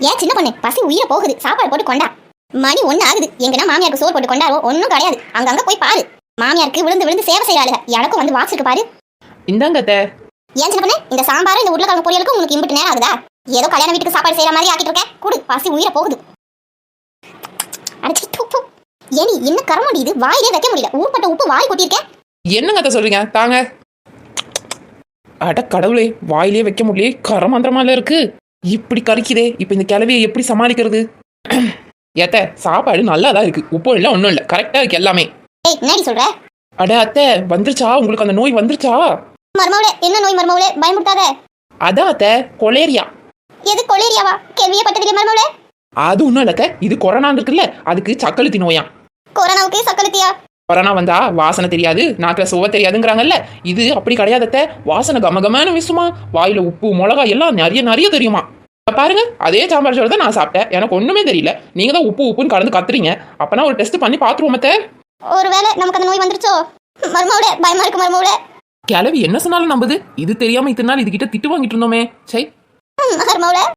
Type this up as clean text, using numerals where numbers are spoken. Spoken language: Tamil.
ஏன் சின்ன பொண்ணு, பசி உயிரை போகுது, சாப்பாடு போட்டு கொண்டா. மணி 1 ஆகுது. எங்கன்னா மாமியாருக்கு சோறு போட்டு கொண்டாரோ? ஒன்னும் கிடையாது. அங்கங்க போய் பாரு, மாமியாருக்கு விழுந்து விழுந்து சேவை செய்யறாளுங்க. எனக்கும் வந்து வாசிருக்கு பாரு. இந்தாங்க அத்தை. ஏன் சின்ன பொண்ணு, இந்த சாம்பார் இந்த உருளைக்கிழங்கு பொரியலுக்கு உங்களுக்கு இம்பிட்டு நேரம் ஆகுதா? ஏதோ கல்யாண வீட்டுக்கு சாப்பாடு செய்யற மாதிரி ஆக்கிட்டு இருக்கேன். குடு, பசி உயிரை போகுது. அடிச்சு துப்பு. ஏனி என்ன கரமண்டி இது, வாயிலே வைக்க முடியல. ஊர்பட்ட உப்பு வாய் கொட்டியிருக்கேன். என்னங்க அத்தை சொல்றீங்க? தாங்க. அட கடவுளே, வாயிலே வைக்க முடியல, கரமந்திரமால இருக்கு. இப்படி கறிக்குதே, இப்ப இந்த கிளவியை எப்படி சமாளிக்கிறது? ஏத்த சாப்பாடு நல்லா தான் இருக்கு, உப்பு எல்லாம் ஒன்றும் இல்லை, கரெக்டா இருக்கு எல்லாமே. ஏய், என்னடி சொல்ற? அட அத்தை, வந்துருச்சா உங்களுக்கு அந்த நோய்? வந்துருச்சா? மர்மவுளே, என்ன நோய் மர்மவுளே? பயமுட்டாத. அதான் அத்தை, கொலேரியா. எது கொலேரியாவா? கேள்வியே பட்டதில்லை மர்மவுளே. அது ஒன்றும் இல்லை அத்தை, இது கொரோனா இருக்குல்ல, அதுக்கு சக்கலுத்தி நோயா. கொரோனாவுக்கு சக்கலுத்தியா? கொரோனா வந்தா வாசனை தெரியாது, நாக்கில் சுவை தெரியாதுங்கிறாங்கல்ல, இது அப்படி கிடையாது அத்தை. வாசனை கமகமான வீசுமா, வாயில உப்பு மிளகா எல்லாம் நிறைய நிறைய தெரியுமா. பாருங்க, அதே சாம்பார் சோறு தான் நான் சாப்பிட்டேன், எனக்கு ஒண்ணுமே தெரியல. நீங்க தான் உப்பு உப்புன்னு கலந்து கத்துறீங்க. அப்பனா ஒரு டெஸ்ட் பண்ணி பாத்துருவோம் அத்தை. ஒருவேளை நமக்கு அந்த நோய் வந்துருச்சோ? மர்மவுளே, பயமா இருக்கு மர்மவுளே. கிளவி என்ன சொன்னாலும் நம்புது. இது தெரியாம இத்தனை நாள் இதுகிட்ட திட்டு வாங்கிட்டு இருந்தோமே. சை மர்மவுளே.